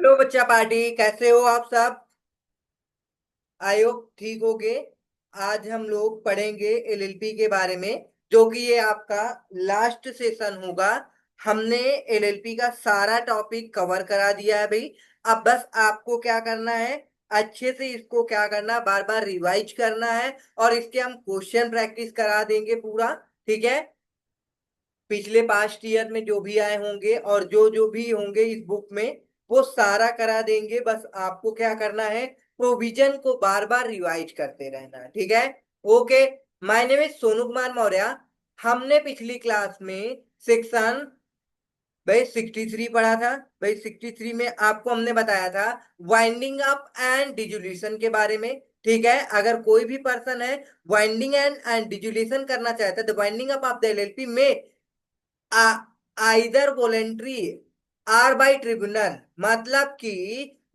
Hello बच्चा party, कैसे हो आप सब? आई होप ठीक होगे। आज हम लोग पढ़ेंगे एलएलपी के बारे में, जो कि ये आपका लास्ट सेशन होगा। हमने एलएलपी का सारा टॉपिक कवर करा दिया है भाई। अब बस आपको क्या करना है, अच्छे से इसको क्या करना, बार बार रिवाइज करना है। और इसके हम क्वेश्चन प्रैक्टिस करा देंगे पूरा। ठीक है? पिछले पास्ट ईयर में जो भी आए होंगे और जो जो भी होंगे इस बुक में, वो सारा करा देंगे। बस आपको क्या करना है, प्रोविजन को बार बार रिवाइज करते रहना है। ठीक है? Okay. My name is Sonu Kumar Maurya. हमने पिछली क्लास में सेक्शन भाई 63 पढ़ा था। भाई 63 में आपको हमने बताया था वाइंडिंग अप एंड डिजुलेशन के बारे में। ठीक है? अगर कोई भी पर्सन है वाइंडिंग एंड डिजुलेशन करना चाहता है, तो winding up of the LLP में either voluntary or by tribunal, मतलब कि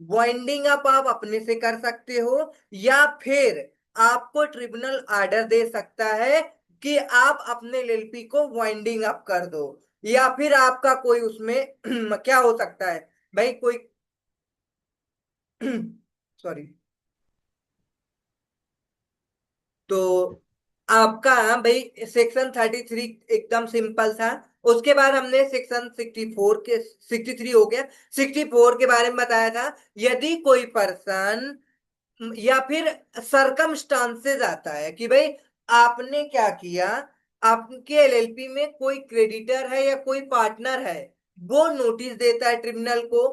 वाइंडिंग अप आप अपने से कर सकते हो, या फिर आपको ट्रिब्यूनल ऑर्डर दे सकता है कि आप अपने एलएलपी को वाइंडिंग अप कर दो। या फिर आपका कोई उसमें क्या हो सकता है भाई, कोई सॉरी। तो आपका भाई सेक्शन 33 एकदम सिंपल था। उसके बाद हमने सेक्शन 64 के 63 हो गया, 64 के बारे में बताया था। यदि कोई पर्सन या फिर सरकमस्टांसेस आता है कि भाई आपने क्या किया, आपके एलएलपी में कोई क्रेडिटर है या कोई पार्टनर है, वो नोटिस देता है ट्रिब्यूनल को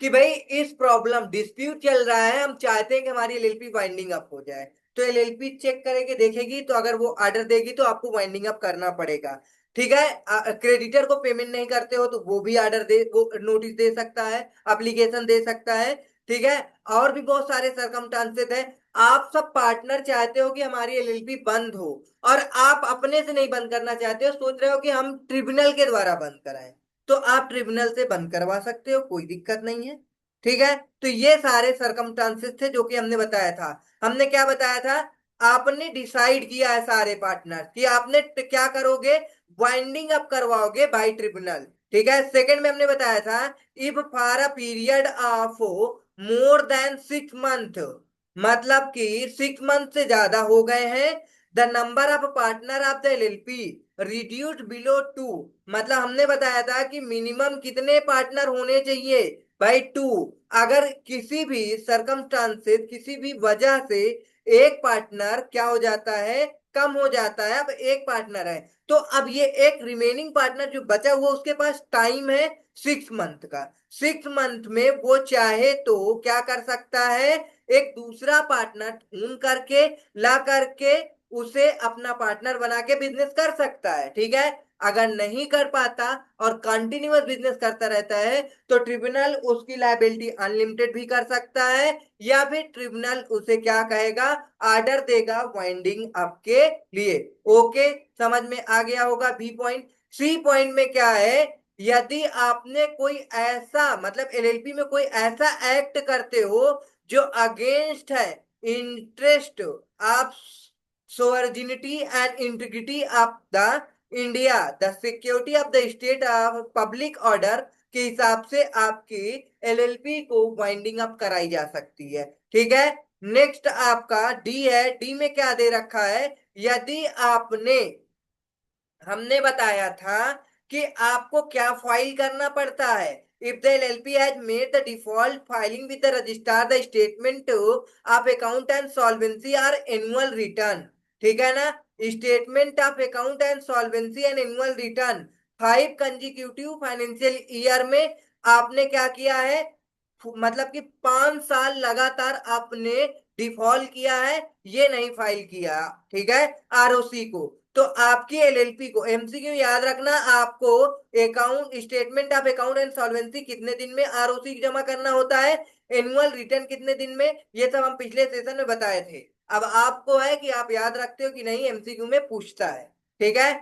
कि भाई इस प्रॉब्लम डिस्प्यूट चल रहा है, हम चाहते हैं कि हमारी एलएलपी वाइंडिंग अप हो जाए। तो एलएलपी चेक करेगी, देखेगी, तो अगर वो ऑर्डर देगी तो आपको वाइंडिंग अप करना पड़ेगा। ठीक है? क्रेडिटर को पेमेंट नहीं करते हो तो वो भी ऑर्डर दे, वो नोटिस दे सकता है, एप्लीकेशन दे सकता है। ठीक है? और भी बहुत सारे सरकमस्टांसेस हैं। आप सब पार्टनर चाहते हो कि हमारी एलएलपी बंद हो, और आप अपने से नहीं बंद करना चाहते हो, सोच रहे हो कि हम ट्रिब्यूनल के द्वारा बंद कराएं, तो आप ट्रिब्यूनल से बंद करवा सकते हो, कोई दिक्कत नहीं है। ठीक है? तो ये सारे सरकमस्टांसेस थे जो कि हमने बताया था। हमने क्या बताया था, आपने डिसाइड किया है सारे पार्टनर कि आपने क्या करोगे, वाइंडिंग अप करवाओगे बाय ट्रिब्यूनल। ठीक है? सेकंड में हमने बताया था, if for a period of more than 6 month, मतलब कि 6 मंथ से ज्यादा हो गए हैं, the number of partner of the LLP reduced below 2। मतलब हमने बताया था कि मिनिमम कितने पार्टनर होने चाहिए भाई, 2। अगर किसी भी सरकमस्टांसेस, किसी भी वजह से एक पार्टनर क्या हो जाता है, कम हो जाता है, अब एक पार्टनर है, तो अब ये एक रिमेनिंग पार्टनर जो बचा हुआ उसके पास टाइम है 6 मंथ का। 6 मंथ में वो चाहे तो क्या कर सकता है, एक दूसरा पार्टनर ढूंढ करके ला करके उसे अपना पार्टनर बना के बिजनेस कर सकता है। ठीक है? अगर नहीं कर पाता और कंटिन्यूअस बिजनेस करता रहता है, तो ट्रिब्यूनल उसकी लायबिलिटी अनलिमिटेड भी कर सकता है, या फिर ट्रिब्यूनल उसे क्या कहेगा, ऑर्डर देगा वाइंडिंग अप के लिए। ओके, समझ में आ गया होगा बी पॉइंट। सी पॉइंट में क्या है, यदि आपने कोई ऐसा, मतलब एलएलपी में कोई ऐसा एक्ट करते हो जो अगेंस्ट है interest of sovereignty and integrity of the India, the security of the state of public order, के हिसाब से आपकी एलएलपी को वाइंडिंग अप कराई जा सकती है। ठीक है? नेक्स्ट आपका डी है। डी में क्या दे रखा है, यदि आपने, हमने बताया था कि आपको क्या फाइल करना पड़ता है, if the LLP has made the default filing with the registrar the statement of account and solvency or annual return. ठीक है ना? Statement of account and solvency and annual return 5 consecutive financial year में आपने क्या किया है, मतलब कि 5 साल लगातार आपने डिफॉल्ट किया है, ये नहीं फाइल किया। ठीक है? आरओसी को, तो आपकी एलएलपी को, एमसीक्यू याद रखना आपको, account statement of account and solvency कितने दिन में आरओसी जमा करना होता है, एनुअल रिटर्न कितने दिन में, ये सब हम पिछले सेशन में बताए थे। अब आपको है कि आप याद रखते हो कि नहीं, एमसीक्यू में पूछता है। ठीक है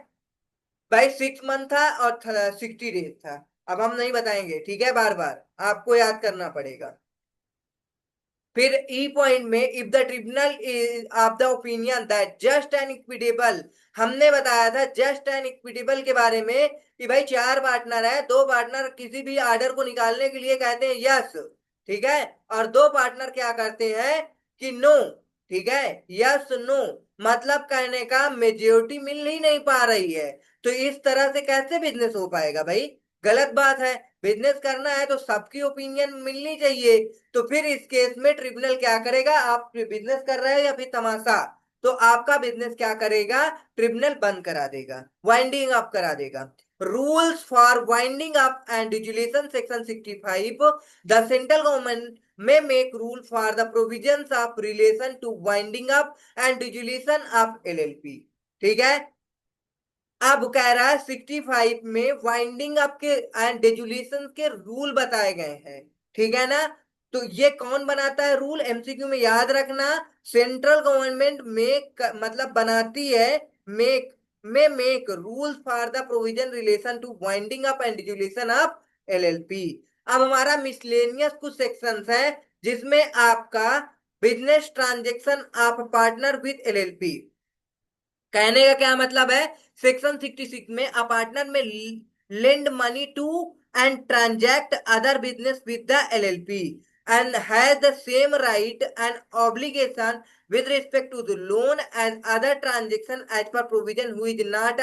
भाई? 6 मंथ था और 60 डेज था। अब हम नहीं बताएंगे, ठीक है, बार बार आपको याद करना पड़ेगा। फिर ई पॉइंट में, if the tribunal is of the opinion that just and equitable, हमने बताया था जस्ट एंड इक्विटेबल के बारे में कि भाई 4 पार्टनर है, 2 पार्टनर किसी भी ऑर्डर को निकालने के लिए कहते हैं यस, ठीक है। और दो पार्टनर क्या करते हैं कि नो, ठीक है, यस नो, मतलब कहने का मेजोरिटी मिल ही नहीं पा रही है। तो इस तरह से कैसे बिजनेस हो पाएगा भाई? गलत बात है। बिजनेस करना है तो सबकी ओपिनियन मिलनी चाहिए। तो फिर इस केस में ट्रिब्यूनल क्या करेगा? आप बिजनेस कर रहे हो या फिर तमाशा, तो आपका बिजनेस क्या करेगा? ट्रिब्यूनल बंद करा देगा, वाइंडिंग अप करा देगा। Rules for winding up and dissolution section 65, the central government may make rule for the provisions of relation to winding up and dissolution of LLP। ठीक है। अब कह रहा है 65 में वाइंडिंग अप के एंड डिसोल्यूशन के रूल बताए गए हैं। ठीक है ना? तो ये कौन बनाता है रूल? एमसीक्यू में याद रखना, सेंट्रल गवर्नमेंट में मतलब बनाती है, make make rules for the provision relation to winding up and dissolution of LLP. अब हमारा मिसलेनियस कुछ सेक्शंस है जिसमें आपका business transaction of partner with LLP. कहने का क्या मतलब है? सेक्शन 66 में a partner may lend money to and transact other business with the LLP and has the same right and obligation with respect to the loan and other transaction as per provision who is not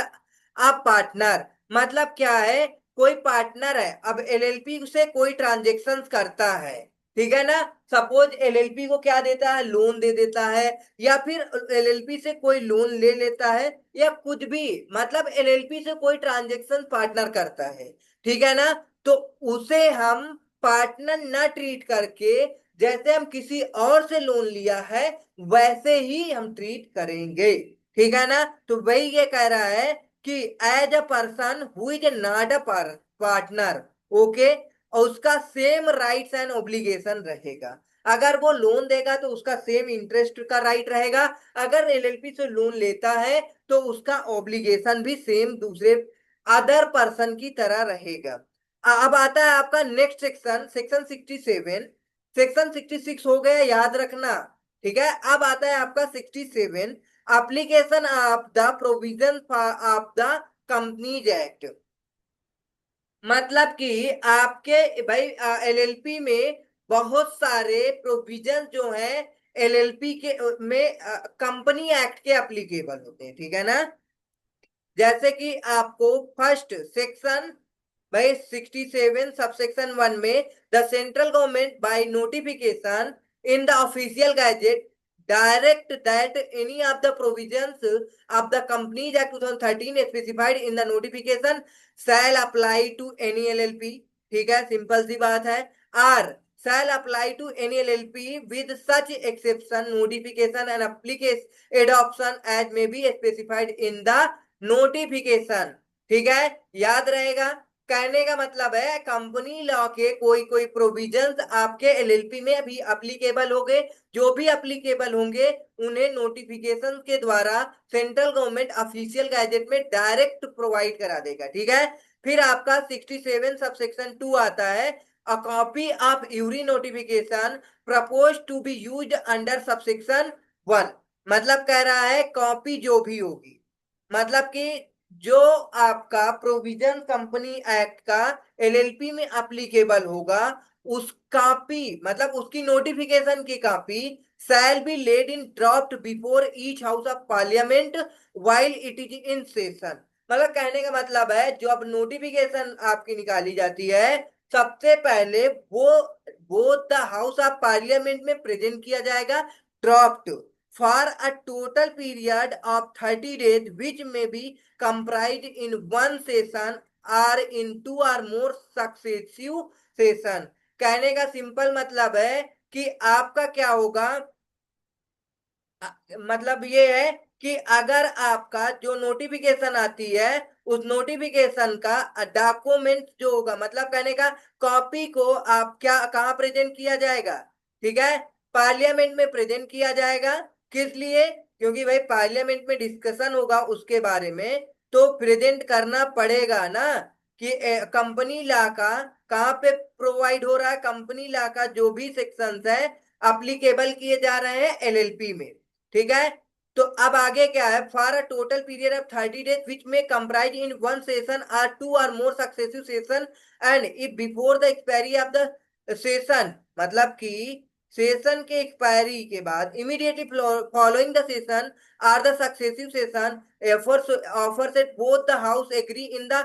a partner। मतलब क्या है? कोई partner है, अब LLP से कोई transaction करता है, ठीक है ना? सपोज एलएलपी को क्या देता है? लोन दे देता है, या फिर एलएलपी से कोई लोन ले लेता है, या कुछ भी, मतलब एलएलपी से कोई ट्रांजेक्शन पार्टनर करता है, ठीक है ना? तो उसे हम पार्टनर ना ट्रीट करके, जैसे हम किसी और से लोन लिया है वैसे ही हम ट्रीट करेंगे। ठीक है ना? तो वही ये कह रहा है कि as a person who is not a partner, okay, और उसका सेम राइट्स एंड ओब्लिगेशन रहेगा। अगर वो लोन देगा तो उसका सेम इंटरेस्ट का राइट रहेगा, अगर एलएलपी से लोन लेता है तो उसका ऑब्लिगेशन भी सेम दूसरे अदर पर्सन की तरह रहेगा। अब आता है आपका नेक्स्ट सेक्शन, सेक्शन 67। सेक्शन 66 हो गया, याद रखना, ठीक है। अब आता है आपका 67, application of the provision of the companies act. मतलब कि आपके भाई एलएलपी में बहुत सारे प्रोविजन जो है एलएलपी के में कंपनी एक्ट के एप्लीकेबल होते हैं, ठीक है ना? जैसे कि आपको फर्स्ट सेक्शन भाई 67 सबसेक्शन 1 में, the central government by notification in the official gazette direct that any of the provisions of the companies act 2013 specified in the notification shall apply to any LLP. ठीक है, simple सी बात है। Or shall apply to any LLP with such exception, notification and application adoption as may be specified in the notification। ठीक है, याद रहेगा। कहने का मतलब है कंपनी लॉ के कोई कोई प्रोविजंस आपके एलएलपी में भी अप्लीकेबल होंगे, जो भी अप्लीकेबल होंगे उन्हें नोटिफिकेशन के द्वारा सेंट्रल गवर्नमेंट ऑफिशियल गैजेट में डायरेक्ट प्रोवाइड करा देगा। ठीक है। फिर आपका 67 सबसेक्शन 2 आता है, a copy of every notification proposed to be used under subsection 1। मतलब कह रहा है कॉपी जो भी होगी, मतलब कि जो आपका प्रोविजन कंपनी एक्ट का एलएलपी में एप्लीकेबल होगा, उस कॉपी मतलब उसकी नोटिफिकेशन की copy shall be laid in draft before each house of parliament while it is in session. मतलब कहने का मतलब है जो अब नोटिफिकेशन आपकी निकाली जाती है, सबसे पहले वो द हाउस ऑफ पार्लियामेंट में प्रेजेंट किया जाएगा draft for a total period of 30 days which may be comprised in one session or in two or more successive session। कहने का सिंपल मतलब है कि आपका क्या होगा, मतलब ये है कि अगर आपका जो नोटिफिकेशन आती है उस नोटिफिकेशन का डॉक्यूमेंट जो होगा, मतलब कहने का कॉपी को आप क्या कहाँ प्रेजेंट किया जाएगा? ठीक है, पार्लियामेंट में प्रेजेंट किया जाएगा। किस लिए? क्योंकि भाई पार्लियामेंट में डिस्कशन होगा उसके बारे में, तो प्रेजेंट करना पड़ेगा ना कि कंपनी लॉ का कहाँ पे प्रोवाइड हो रहा है, कंपनी लॉ का जो भी सेक्शंस है अप्लीकेबल किए जा रहे हैं एलएलपी में। ठीक है। तो अब आगे क्या है, for a total period of 30 days which में comprise in one session or two और more successive session and if before the expiry of the session मतलब कि सेशन के एक्सपायरी के बाद immediately following the session or the successive session offers at both the house agree in the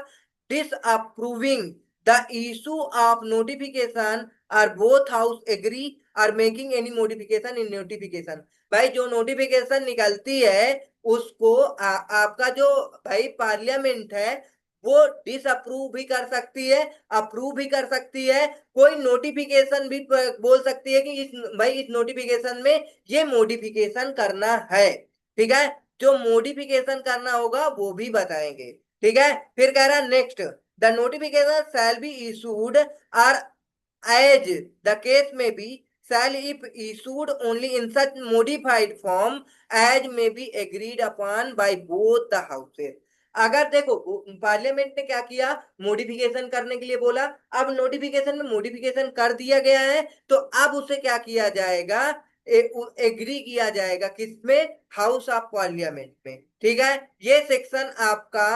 disapproving the issue of notification or both house agree or making any modification in notification। भाई जो notification निकलती है उसको आपका जो भाई parliament है वो डिसअप्रूव भी कर सकती है, अप्रूव भी कर सकती है, कोई नोटिफिकेशन भी बोल सकती है कि इस भाई इस नोटिफिकेशन में ये मॉडिफिकेशन करना है। ठीक है, जो मॉडिफिकेशन करना होगा वो भी बताएंगे। ठीक है, फिर कह रहा है next, the notification shall be issued or as the case may be shall if issued only in such modified form as may be agreed upon by both the houses। अगर देखो पार्लियामेंट ने क्या किया, मॉडिफिकेशन करने के लिए बोला, अब नोटिफिकेशन में मॉडिफिकेशन कर दिया गया है तो अब उसे क्या किया जाएगा, एग्री किया जाएगा किसमें, हाउस ऑफ पार्लियामेंट में। ठीक है, ये सेक्शन आपका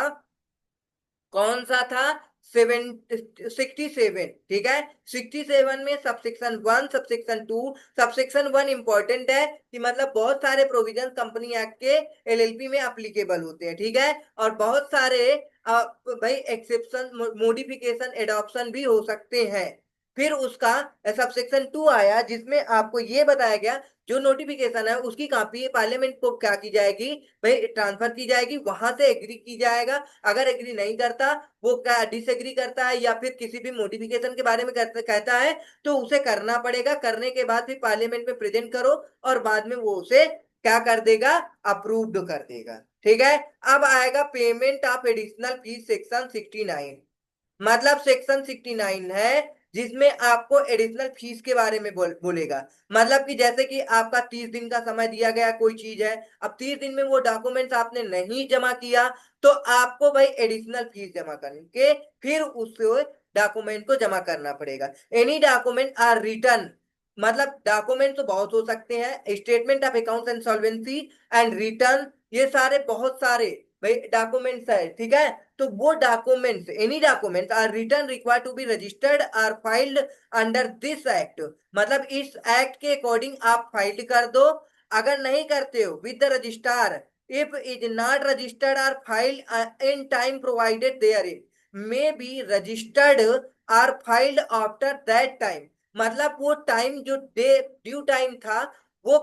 कौन सा था, 67। ठीक है, 67 में सबसेक्शन 1 सबसेक्शन 2, सबसेक्शन 1 इंपॉर्टेंट है कि मतलब बहुत सारे प्रोविजन कंपनी एक्ट के एलएलपी में अप्लीकेबल होते हैं। ठीक है, और बहुत सारे भाई एक्सेप्शन मॉडिफिकेशन एडॉप्शन भी हो सकते हैं। फिर उसका सबसेक्शन 2 आया जिसमें आपको ये बताया गया जो नोटिफिकेशन है उसकी कॉपी पार्लियामेंट को क्या की जाएगी, भाई ट्रांसफर की जाएगी, वहां से एग्री की जाएगा। अगर एग्री नहीं करता, वो क्या डिसएग्री करता है या फिर किसी भी मॉडिफिकेशन के बारे में कहता है तो उसे करना पड़ेगा, करने के बाद फिर पार्लियामेंट में प्रेजेंट करो और बाद में वो उसे क्या कर देगा, अप्रूव्ड कर देगा। ठीक है, अब आएगा payment of additional fees section 69। मतलब सेक्शन 69 है जिसमें आपको एडिशनल फीस के बारे में बोलेगा। मतलब कि जैसे कि आपका 30 दिन का समय दिया गया कोई चीज है, अब 30 दिन में वो डॉक्यूमेंट्स आपने नहीं जमा किया तो आपको भाई एडिशनल फीस जमा करके फिर उस डॉक्यूमेंट को जमा करना पड़ेगा। एनी डॉक्यूमेंट आर रिटर्न, मतलब डॉक्यूमेंट तो बहुत हो सकते हैं, statement of accounts and solvency and return, ये सारे बहुत सारे भाई डॉक्यूमेंट्स है। ठीक है, तो वो documents any documents or return required to be registered or filed under this act, मतलब इस एक्ट के अकॉर्डिंग आप फाइल कर दो। अगर नहीं करते हो with the registrar, if is not registered or filed in time provided there may be registered or filed after that time. मतलब वो टाइम जो डे ड्यू टाइम था वो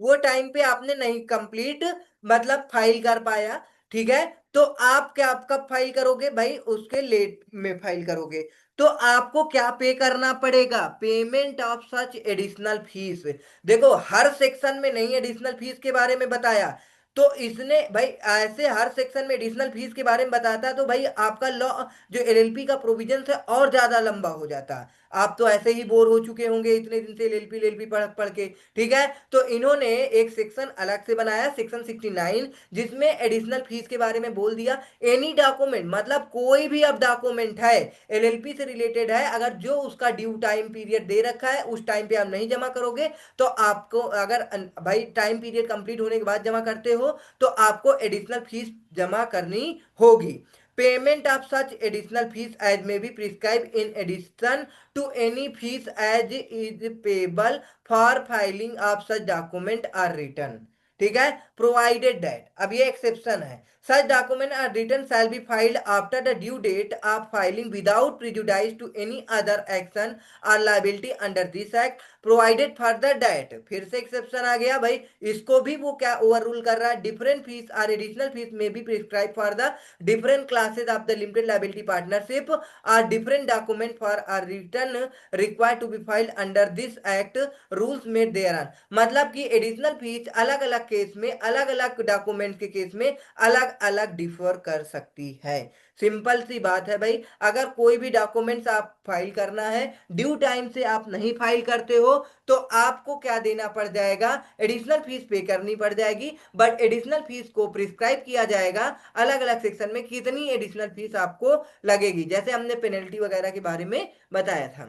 वो टाइम पे आपने नहीं कंप्लीट मतलब फाइल कर पाया। ठीक है, तो आप क्या आप कब फाइल करोगे भाई, उसके लेट में फाइल करोगे तो आपको क्या पे करना पड़ेगा, payment of such additional fees. देखो हर सेक्शन में नहीं एडिशनल फीस के बारे में बताया, तो इसने भाई ऐसे हर सेक्शन में एडिशनल फीस के बारे में बताता तो भाई आपका लॉ जो एलएलपी का प्रोविजन है और ज्यादा लंबा हो जाता। आप तो ऐसे ही बोर हो चुके होंगे इतने दिन से एलएलपी एलएलपी पढ़ पढ़ के। ठीक है, तो इन्होंने एक सेक्शन अलग से बनाया सेक्शन 69 जिसमें एडिशनल फीस के बारे में बोल दिया। एनी डॉक्यूमेंट मतलब कोई भी अब डॉक्यूमेंट है एलएलपी से रिलेटेड है, अगर जो उसका ड्यू टाइम पीरियड दे रखा है उस टाइम पे आप नहीं जमा करोगे तो आपको, अगर भाई टाइम पीरियड कंप्लीट होने के बाद जमा करते हो तो आपको एडिशनल फीस जमा करनी होगी। Payment of such additional fees as may be prescribe in addition to any fees as is payable for filing of such document or return. ठीक है, प्रोवाइडेड दैट, अब ये एक्सेप्शन है, such document or return shall be filed after the due date of filing without prejudice to any other action और liability under this act provided further that. फिर से exception आ गया भाई, इसको भी वो क्या ओवर रूल कर रहा है, different fees or additional fees may be prescribe for the different classes of the limited liability partnership are different document for a return required to be filed under this act rules made thereon। मतलब कि additional fees अलग अलग case में अलग अलग document के case में अलग अलग डिफर कर सकती है। सिंपल सी बात है भाई, अगर कोई भी डॉक्यूमेंट्स आप फाइल करना है ड्यू टाइम से आप नहीं फाइल करते हो तो आपको क्या देना पड़ जाएगा, एडिशनल फीस पे करनी पड़ जाएगी। बट एडिशनल फीस को प्रिस्क्राइब किया जाएगा अलग अलग सेक्शन में कितनी एडिशनल फीस आपको लगेगी, जैसे हमने पेनल्टी वगैरह के बारे में बताया था।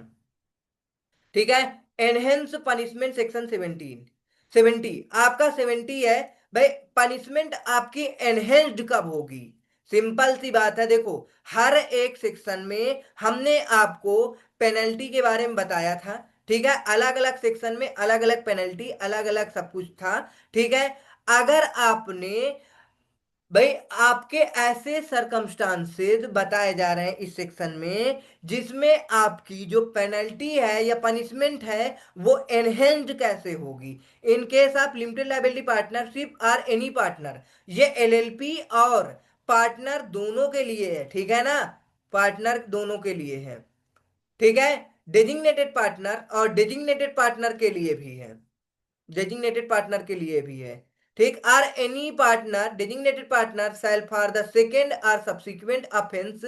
ठीक है, एनहेंस पनिशमेंट सेक्शन 17 70 आपका 70 है भाई, पनिशमेंट आपकी एनहेंस्ड कब होगी। सिंपल सी बात है, देखो हर एक सेक्शन में हमने आपको पेनल्टी के बारे में बताया था। ठीक है, अलग अलग सेक्शन में अलग अलग पेनल्टी, अलग अलग सब कुछ था। ठीक है, अगर आपने भाई आपके ऐसे सरकमस्टांसेस बताए जा रहे हैं इस सेक्शन में जिसमें आपकी जो पेनल्टी है या पनिशमेंट है वो एनहेंस्ड कैसे होगी। In case of limited liability partnership और एनी पार्टनर, ये एलएलपी और पार्टनर दोनों के लिए है। ठीक है ना, पार्टनर दोनों के लिए है। ठीक है, डेजिग्नेटेड पार्टनर और डेजिग्नेटेड पार्टनर के लिए भी है, डेजिग्नेटेड पार्टनर के लिए भी है। ठीक, or any partner designated partner shall for the second और सब्सिक्वेंट ऑफेंस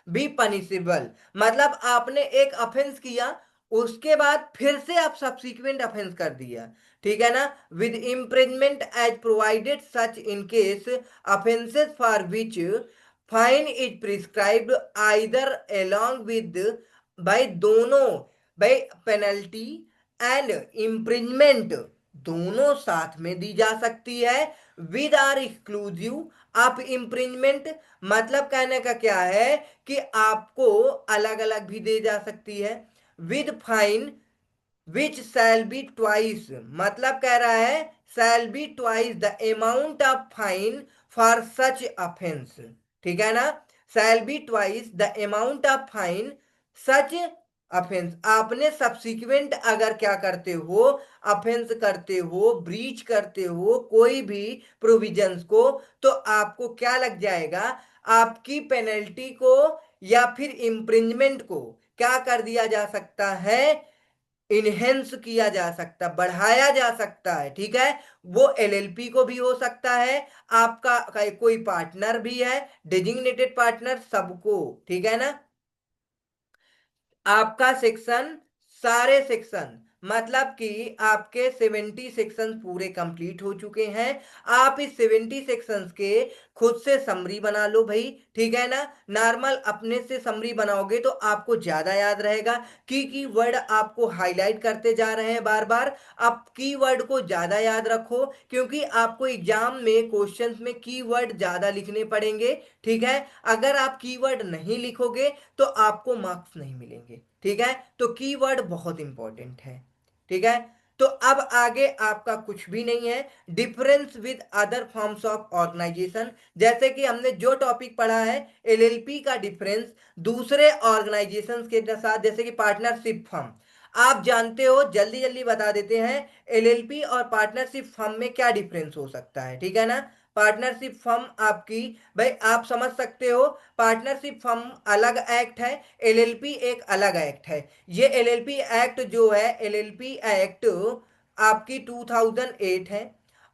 बी पनिशेबल। मतलब आपने एक ऑफेंस किया, उसके बाद फिर से आप सब्सिक्वेंट ऑफेंस कर दिया। ठीक है ना, with imprisonment as provided such in case offences for which fine is prescribed either along with, भाई दोनों, भाई पेनल्टी एंड इम्प्रिजमेंट दोनों साथ में दी जा सकती है। With or exclusive of imprisonment, मतलब कहने का क्या है कि आपको अलग अलग भी दे जा सकती है। With fine which shall be twice, मतलब कह रहा है shall be twice the amount of fine for such offence. ठीक है ना, shall be twice the amount of fine such offence. आपने सब्सिक्वेंट अगर क्या करते हो, ऑफेंस करते हो, ब्रीच करते हो कोई भी प्रोविजंस को, तो आपको क्या लग जाएगा, आपकी पेनल्टी को या फिर इम्प्रिजमेंट को क्या कर दिया जा सकता है, इनहेंस किया जा सकता, बढ़ाया जा सकता है। ठीक है, वो एलएलपी को भी हो सकता है, आपका कोई पार्टनर भी है, डेजिग्नेटेड पार्टनर, सबको। ठीक है ना, आपका सेक्शन, सारे सेक्शन, मतलब कि आपके 70 सेक्शन पूरे कंप्लीट हो चुके हैं। आप इस 70 सेक्शंस के खुद से समरी बना लो भाई। ठीक है ना, नॉर्मल अपने से समरी बनाओगे तो आपको ज्यादा याद रहेगा। की वर्ड आपको हाईलाइट करते जा रहे हैं बार बार। आप की वर्ड को ज्यादा याद रखो, क्योंकि आपको एग्जाम में क्वेश्चंस में की वर्ड ज्यादा लिखने पड़ेंगे। ठीक है, अगर आप कीवर्ड नहीं लिखोगे तो आपको मार्क्स नहीं मिलेंगे। ठीक है, तो कीवर्ड बहुत इंपॉर्टेंट है। ठीक है, तो अब आगे आपका कुछ भी नहीं है। Difference with other forms of organisation, जैसे कि हमने जो टॉपिक पढ़ा है एलएलपी का डिफरेंस दूसरे ऑर्गेनाइजेशन के साथ, जैसे कि पार्टनरशिप फर्म, आप जानते हो, जल्दी जल्दी बता देते हैं एलएलपी और पार्टनरशिप फर्म में क्या डिफरेंस हो सकता है। ठीक है ना, पार्टनरशिप फर्म आपकी, भाई आप समझ सकते हो, पार्टनरशिप फर्म अलग एक्ट है, एलएलपी एक अलग एक्ट है। ये एलएलपी एक्ट जो है, एलएलपी एक्ट आपकी 2008 है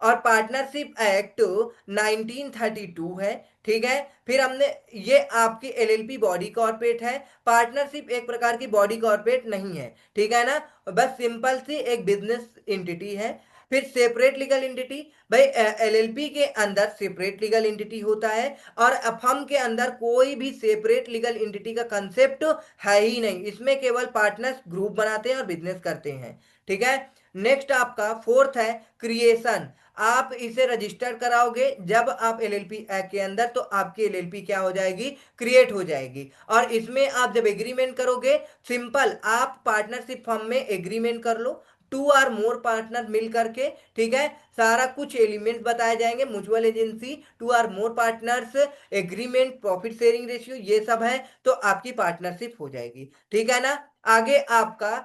और पार्टनरशिप एक्ट 1932 है। ठीक है, फिर हमने, ये आपकी एलएलपी बॉडी कॉर्पोरेट है, पार्टनरशिप एक प्रकार की बॉडी कॉर्पोरेट नहीं है। ठीक है ना, बस सिंपल सी एक बिजनेस एंटिटी है। फिर सेपरेट लीगल एंटिटी, भाई एलएलपी के अंदर सेपरेट लीगल एंटिटी होता है और फर्म के अंदर कोई भी सेपरेट लीगल एंटिटी का कंसेप्ट है ही नहीं, इसमें केवल पार्टनर्स ग्रुप बनाते हैं और बिजनेस करते हैं। ठीक है, नेक्स्ट आपका फोर्थ है क्रिएशन। आप इसे रजिस्टर कराओगे जब आप एलएलपी एक्ट के अंदर, तो आपकी एलएलपी क्या हो जाएगी, क्रिएट हो जाएगी। और इसमें आप जब एग्रीमेंट करोगे, सिंपल आप पार्टनरशिप फर्म में एग्रीमेंट कर लो, टू आर मोर पार्टनर मिल करके। ठीक है, सारा कुछ एलिमेंट बताए जाएंगे, mutual agency, two or more partners, agreement, profit sharing ratio, ये सब है, तो आपकी पार्टनरशिप हो जाएगी। ठीक है ना, आगे आपका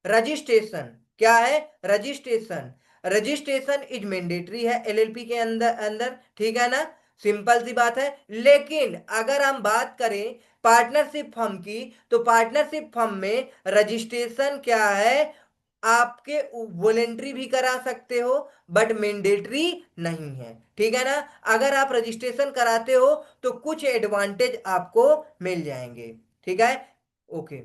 रजिस्ट्रेशन क्या है, रजिस्ट्रेशन, रजिस्ट्रेशन इज मैंडेटरी है एलएलपी के अंदर अंदर। ठीक है ना, सिंपल सी बात है। लेकिन अगर हम बात करें पार्टनरशिप फर्म की, तो पार्टनरशिप फर्म में रजिस्ट्रेशन क्या है, आपके वॉलेंट्री भी करा सकते हो बट मैंडेटरी नहीं है। ठीक है ना, अगर आप रजिस्ट्रेशन कराते हो तो कुछ एडवांटेज आपको मिल जाएंगे। ठीक है, ओके,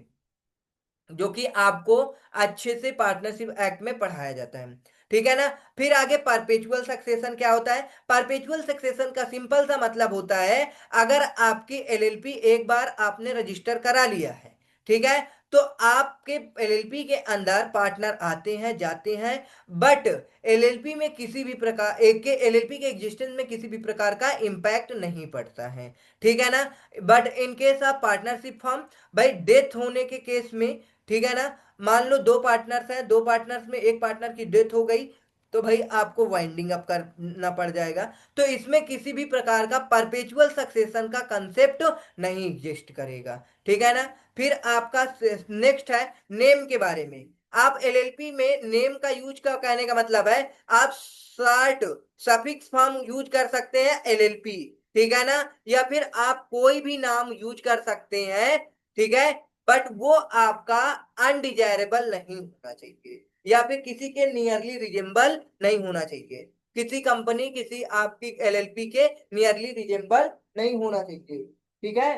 जो कि आपको अच्छे से पार्टनरशिप एक्ट में पढ़ाया जाता है। ठीक है ना, फिर आगे परपेचुअल सक्सेशन क्या होता है। परपेचुअल सक्सेशन का सिंपल सा मतलब होता है, अगर आपकी एलएलपी एक बार आपने रजिस्टर करा लिया है, ठीक है, तो आपके एलएलपी के अंदर पार्टनर आते हैं जाते हैं, बट एलएलपी में किसी भी प्रकार एक के एलएलपी के एग्जिस्टेंस में किसी भी प्रकार का इंपैक्ट नहीं पड़ता है। ठीक है ना, but in case of partnership firm, भाई डेथ होने के केस में ठीक है ना। मान लो दो पार्टनर्स हैं, दो पार्टनर्स में एक पार्टनर की डेथ हो गई, तो भाई आपको वाइंडिंग अप करना पड़ जाएगा। तो इसमें किसी भी प्रकार का परपेचुअल सक्सेशन का कंसेप्ट नहीं एग्जिस्ट करेगा। ठीक है ना। फिर आपका नेक्स्ट है नेम के बारे में। आप एलएलपी में नेम का यूज का कहने का मतलब है, आप शॉर्ट सफिक्स फॉर्म यूज कर सकते हैं एलएलपी, ठीक है ना, या फिर आप कोई भी नाम यूज कर सकते हैं, ठीक है, बट वो आपका अनडिजायरेबल नहीं होना चाहिए, या फिर किसी के नियरली रिजेंबल नहीं होना चाहिए, किसी कंपनी किसी आपकी एलएलपी के नियरली रिजेंबल नहीं होना चाहिए। ठीक है।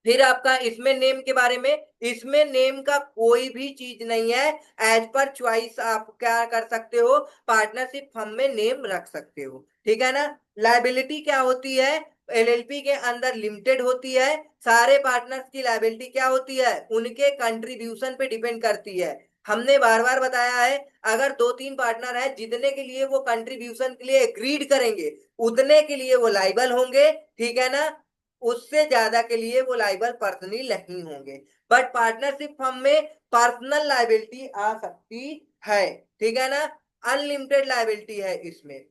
फिर आपका इसमें नेम के बारे में, इसमें नेम का कोई भी चीज नहीं है, एज पर चॉइस आप क्या कर सकते हो, पार्टनरशिप फर्म में नेम रख सकते हो। ठीक है ना। लाइबिलिटी क्या होती है, एलएलपी के अंदर लिमिटेड होती है। सारे पार्टनर्स की लाइबिलिटी क्या होती है, उनके कंट्रीब्यूशन पे डिपेंड करती है। हमने बार बार बताया है, अगर दो तीन पार्टनर है, जितने के लिए वो कंट्रीब्यूशन के लिए एग्रीड करेंगे उतने के लिए वो लाइबल होंगे, ठीक है ना, उससे ज्यादा के लिए वो लाइबल पर्सनली नहीं होंगे। बट पार्टनरशिप फर्म में पर्सनल लाइबिलिटी आ सकती है। ठीक है ना। अनलिमिटेड लाइबिलिटी है इसमें।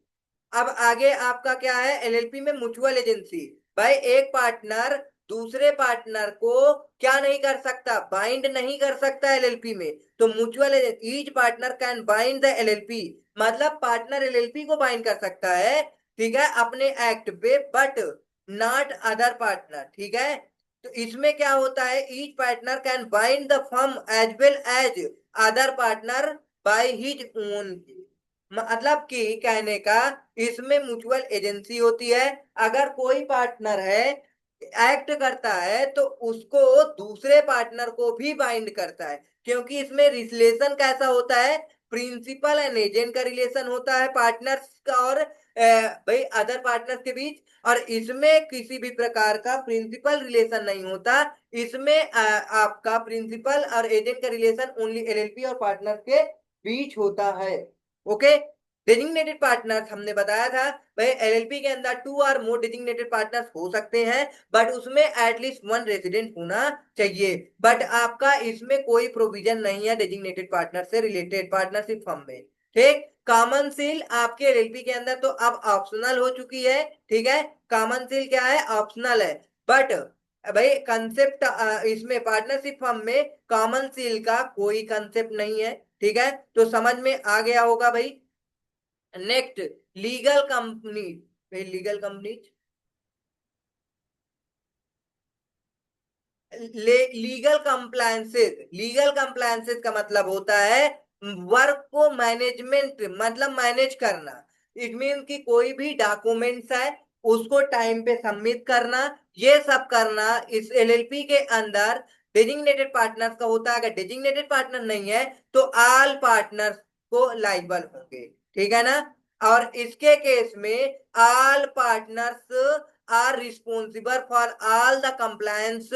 अब आगे आपका क्या है, एलएलपी में म्यूचुअल एजेंसी। भाई एक पार्टनर दूसरे पार्टनर को क्या नहीं कर सकता, बाइंड नहीं कर सकता एलएलपी में। तो mutual each partner can bind the LLP, मतलब पार्टनर एलएलपी को बाइंड कर सकता है, ठीक है, अपने एक्ट पे, बट नॉट अदर पार्टनर। ठीक है। तो इसमें क्या होता है, each partner can bind the firm as well as other partner by his own. मतलब कि कहने का, इसमें म्यूचुअल एजेंसी होती है। अगर कोई पार्टनर है एक्ट करता है तो उसको दूसरे पार्टनर को भी बाइंड करता है, क्योंकि इसमें रिलेशन कैसा होता है, प्रिंसिपल एंड एजेंट का रिलेशन होता है पार्टनर्स का और भाई अदर पार्टनर्स के बीच। और इसमें किसी भी प्रकार का प्रिंसिपल रिलेशन नहीं होता। इसमें आपका प्रिंसिपल और एजेंट का रिलेशन ओनली एलएलपी और पार्टनर के बीच होता है। ओके। डेजिग्नेटेड पार्टनर्स हमने बताया था, भाई एलएलपी के अंदर टू और मोर डेजिग्नेटेड पार्टनर्स हो सकते हैं, बट उसमें एटलीस्ट वन रेजिडेंट होना चाहिए। बट आपका इसमें कोई प्रोविजन नहीं है डेजिग्नेटेड पार्टनर से रिलेटेड पार्टनरशिप फर्म में। ठीक। कॉमन सील आपके एलएलपी के अंदर तो अब ऑप्शनल हो चुकी है। ठीक है। कॉमन सील क्या है, ऑप्शनल है। बट भाई कंसेप्ट इसमें पार्टनरशिप फर्म में कॉमन सील का कोई कंसेप्ट नहीं है। ठीक है। तो समझ में आ गया होगा भाई। Next, legal company. Legal company, legal compliances, legal compliances का मतलब होता है वर्क को मैनेजमेंट, मतलब मैनेज करना। इट मीन कि कोई भी डॉक्यूमेंट्स है उसको टाइम पे सबमिट करना, ये सब करना इस एलएलपी के अंदर डेजिग्नेटेड पार्टनर्स का होता है। अगर डेजिग्नेटेड पार्टनर नहीं है तो ऑल पार्टनर्स को लाइबल होंगे। ठीक है ना। और इसके केस में all partners are responsible for all the compliance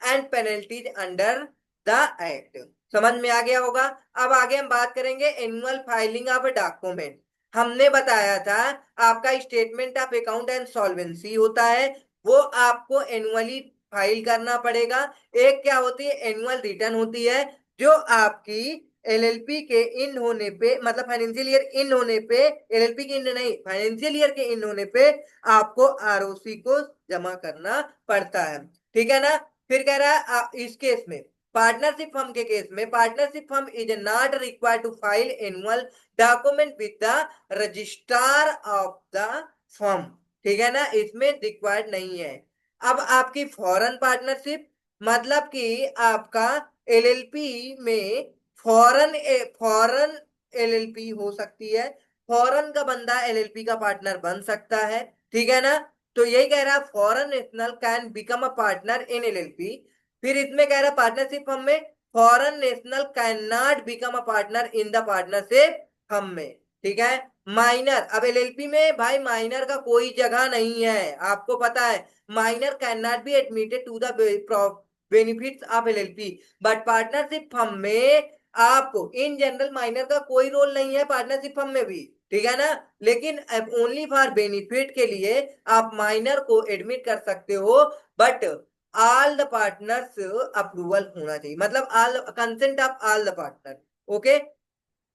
and penalties under the act. समझ में आ गया होगा। अब आगे हम बात करेंगे एनुअल फाइलिंग ऑफ डॉक्यूमेंट। हमने बताया था आपका statement of account and solvency होता है, वो आपको एनुअली फाइल करना पड़ेगा। एक क्या होती है, एनुअल रिटर्न होती है, जो आपकी एलएलपी के इन होने पे, मतलब फाइनेंशियल ईयर इन होने पे, एलएलपी के इन नहीं, फाइनेंशियल ईयर के इन होने पे आपको आरओसी को जमा करना पड़ता है। ठीक है ना। फिर कह रहा है इस केस में, पार्टनरशिप फर्म के केस में, partnership firm is not required to file annual document with the registrar of the firm. ठीक है ना, इसमें रिक्वायर्ड नहीं है। अब आपकी फॉरेन पार्टनरशिप, मतलब कि आपका एलएलपी में फॉरेन फॉरेन एलएलपी हो सकती है, फॉरेन का बंदा एलएलपी का पार्टनर बन सकता है। ठीक है ना। तो यही कह रहा है foreign national can become a partner in LLP. फिर इसमें कह रहा है पार्टनरशिप फर्म में foreign national can not become a partner in the partnership firm में। ठीक है। माइनर, अब एलएलपी में भाई माइनर का कोई जगह नहीं है, आपको पता है, minor can not be admitted to the benefits of LLP. But partnership firm में आपको इन जनरल माइनर का कोई रोल नहीं है पार्टनरशिप फर्म में भी। ठीक है ना। लेकिन ओनली फॉर बेनिफिट के लिए आप माइनर को एडमिट कर सकते हो। But all the partners approval होना चाहिए, मतलब all consent of all the partner. Okay,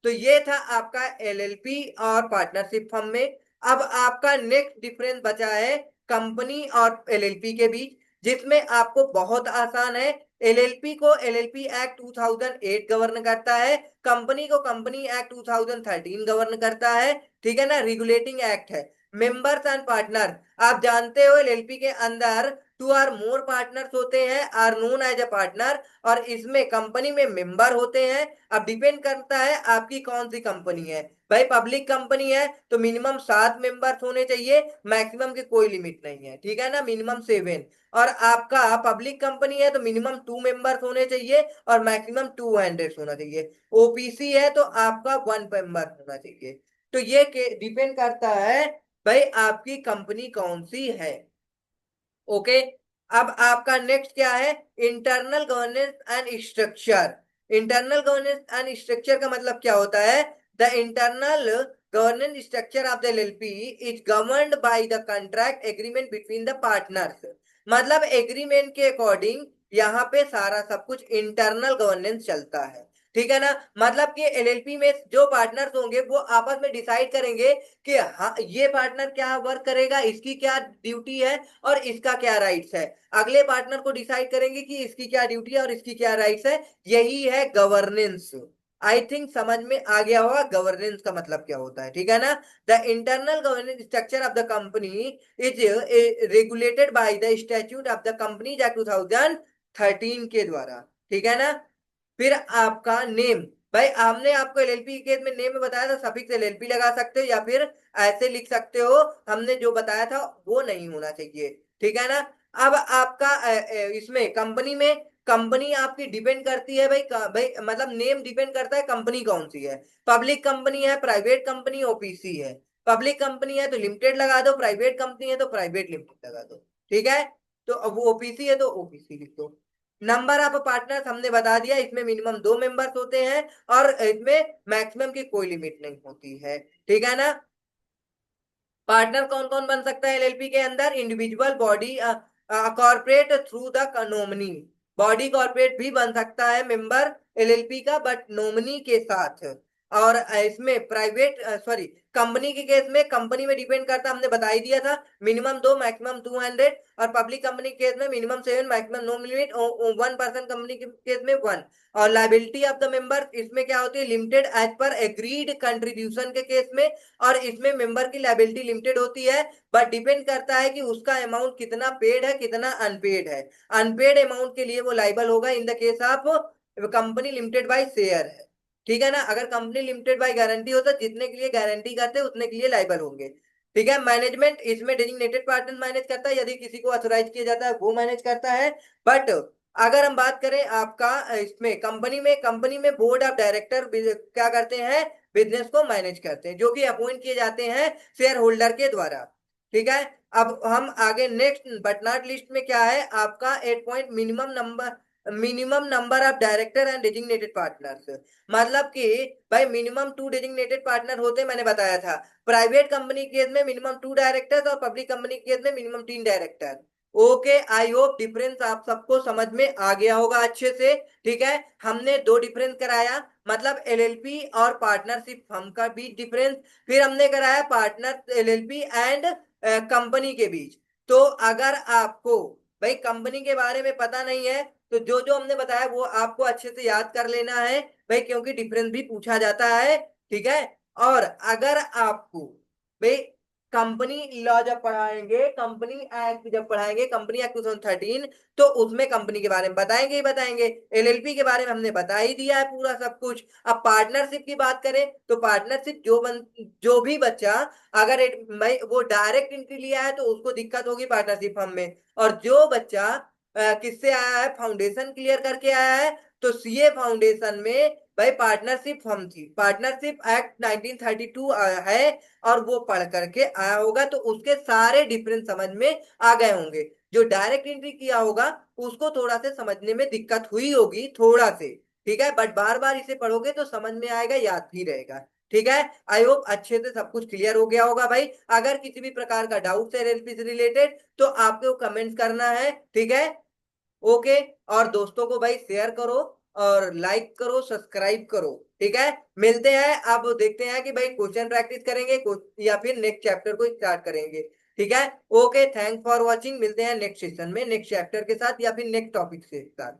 तो ये था आपका एलएलपी और पार्टनरशिप फर्म में। अब आपका नेक्स्ट डिफरेंस बचा है कंपनी और एलएलपी के बीच, जिसमें आपको बहुत आसान है। एलएलपी को एलएलपी एक्ट 2008 गवर्न करता है, कंपनी को कंपनी एक्ट 2013 गवर्न करता है। ठीक है ना, रेगुलेटिंग एक्ट है। मेंबर्स एंड पार्टनर, आप जानते हो एलएलपी के अंदर टू आर मोर पार्टनर्स होते हैं, are known as a partner, और इसमें कंपनी में मेंबर होते हैं। अब डिपेंड करता है आपकी कौन सी कंपनी है। भाई पब्लिक कंपनी है तो मिनिमम 7 मेंबर्स होने चाहिए, मैक्सिमम की कोई लिमिट नहीं है, ठीक है ना, मिनिमम 7। और आपका पब्लिक कंपनी है तो मिनिमम 2 मेंबर्स होने चाहिए और मैक्सिमम 200 होना चाहिए। ओपीसी है तो आपका 1 मेंबर होना चाहिए। तो ये डिपेंड करता है भाई आपकी कंपनी कौन सी है। ओके, अब आपका नेक्स्ट क्या है, internal governance and structure. Internal governance and structure का मतलब क्या होता है, the internal governance structure of the LLP is governed by the contract agreement between the partners. मतलब एग्रीमेंट के अकॉर्डिंग यहाँ पे सारा सब कुछ इंटरनल गवर्नेंस चलता है। ठीक है ना, मतलब कि एलएलपी में जो पार्टनर्स होंगे वो आपस में डिसाइड करेंगे कि हाँ ये पार्टनर क्या वर्क करेगा, इसकी क्या ड्यूटी है और इसका क्या राइट्स है। अगले पार्टनर को डिसाइड करेंगे कि इसकी क्या ड्यूटी है और इसकी क्या राइट्स है। यही है गवर्नेंस। आई थिंक समझ में आ गया होगा गवर्नेंस का मतलब क्या होता है, ठीक है ना। The internal governance structure of the company is regulated by the statute of the company act 2013 के द्वारा, ठीक है ना। फिर आपका नेम, भाई हमने आपको एलएलपी केस में नेम में बताया था, सफिक्स एलएलपी लगा सकते हो या फिर ऐसे लिख सकते हो, हमने जो बताया था वो नहीं होना चाहिए, ठीक है ना। अब आपका इसमें कंपनी में, कंपनी आपकी डिपेंड करती है भाई भाई मतलब नेम डिपेंड करता है कंपनी कौन सी है। पब्लिक कंपनी है, प्राइवेट कंपनी, ओपीसी है। पब्लिक कंपनी है तो लिमिटेड लगा दो, प्राइवेट कंपनी है तो प्राइवेट लिमिटेड लगा दो, ठीक है। तो अब वो ओपीसी है तो ओपीसी लिख दो। नंबर ऑफ पार्टनर्स हमने बता दिया, इसमें मिनिमम 2 मेंबर्स होते हैं और इसमें मैक्सिमम की कोई लिमिट नहीं होती है, ठीक है ना। पार्टनर कौन कौन बन सकता है एलएलपी के अंदर, individual, body, corporate through the nominee. Body corporate भी बन सकता है मेंबर एलएलपी का, बट नॉमिनी के साथ। और इसमें प्राइवेट सॉरी कंपनी के केस में, कंपनी में डिपेंड करता हमने बता ही दिया था, मिनिमम 2 मैक्सिमम 200। और पब्लिक कंपनी के केस में minimum 7 maximum no limit, 1 person company के केस में 1। और लाइबिलिटी ऑफ द मेंबर इसमें क्या होती है, limited as per agreed contribution के केस में। और इसमें मेंबर की लाइबिलिटी लिमिटेड होती है, बट डिपेंड करता है कि उसका अमाउंट कितना पेड है कितना अनपेड है। अनपेड अमाउंट के लिए वो लाइबल होगा in the case of company limited by share है, ठीक है ना। अगर कंपनी लिमिटेड बाय गारंटी होता, जितने के लिए गारंटी करते उतने के लिए लाइबल होंगे, ठीक है। मैनेजमेंट इसमें डेजिग्नेटेड पार्टनर मैनेज करता है, यदि किसी को ऑथराइज किया जाता है वो मैनेज करता है। बट अगर हम बात करें आपका इसमें कंपनी में बोर्ड ऑफ डायरेक्टर क्या करते हैं, बिजनेस को मैनेज करते हैं, जो कि अपॉइंट किए जाते हैं शेयर होल्डर के द्वारा, ठीक है। अब हम आगे नेक्स्ट बट नॉट लिस्ट में क्या है आपका 8 point, minimum number of director and designated partners. मतलब कि भाई मिनिमम 2 डेजिग्नेटेड पार्टनर होते, मैंने बताया था। प्राइवेट कंपनी केस में मिनिमम 2 डायरेक्टर्स और पब्लिक कंपनी केस में minimum 3 director. Okay, I hope difference आप सबको समझ में आ गया होगा अच्छे से, ठीक है। हमने दो डिफरेंस कराया, मतलब एलएलपी और पार्टनरशिप फर्म का बीच डिफरेंस। फिर हमने कराया पार्टनर एलएलपी एंड कंपनी के बीच। तो अगर आपको भाई कंपनी के बारे में पता नहीं है तो जो जो हमने बताया वो आपको अच्छे से याद कर लेना है भाई, क्योंकि डिफरेंस भी पूछा जाता है, ठीक है। और अगर आपको भाई कंपनी लॉ जब पढ़ाएंगे, कंपनी एक्ट जब पढ़ाएंगे, कंपनी एक्ट 2013, तो उसमें कंपनी के बारे में बताएंगे ही बताएंगे। एलएलपी के बारे में हमने बता ही दिया है पूरा सब कुछ। अब पार्टनरशिप की बात करें तो पार्टनरशिप जो भी बच्चा अगर भाई वो डायरेक्ट एंट्री लिया है तो उसको दिक्कत होगी पार्टनरशिप फर्म में। और जो बच्चा किससे आया है, फाउंडेशन क्लियर करके आया है, तो सीए फाउंडेशन में भाई पार्टनरशिप फर्म थी, पार्टनरशिप एक्ट 1932 है, और वो पढ़ करके आया होगा तो उसके सारे डिफरेंस समझ में आ गए होंगे। जो डायरेक्ट एंट्री किया होगा उसको थोड़ा से समझने में दिक्कत हुई होगी, थोड़ा से, ठीक है। बट बार बार इसे पढ़ोगे तो समझ में आएगा, याद भी रहेगा, ठीक है। आई होप अच्छे से सब कुछ क्लियर हो गया होगा भाई। अगर किसी भी प्रकार का डाउट है एलएलपी से रिलेटेड तो आपको कमेंट्स करना है, ठीक है। ओके। और दोस्तों को भाई शेयर करो और लाइक करो, सब्सक्राइब करो। ठीक है, मिलते हैं। अब देखते हैं कि भाई क्वेश्चन प्रैक्टिस करेंगे या फिर नेक्स्ट चैप्टर को स्टार्ट करेंगे। ठीक है। Okay, thanks for watching. मिलते हैं नेक्स्ट सेशन में नेक्स्ट चैप्टर के साथ या फिर नेक्स्ट टॉपिक के साथ।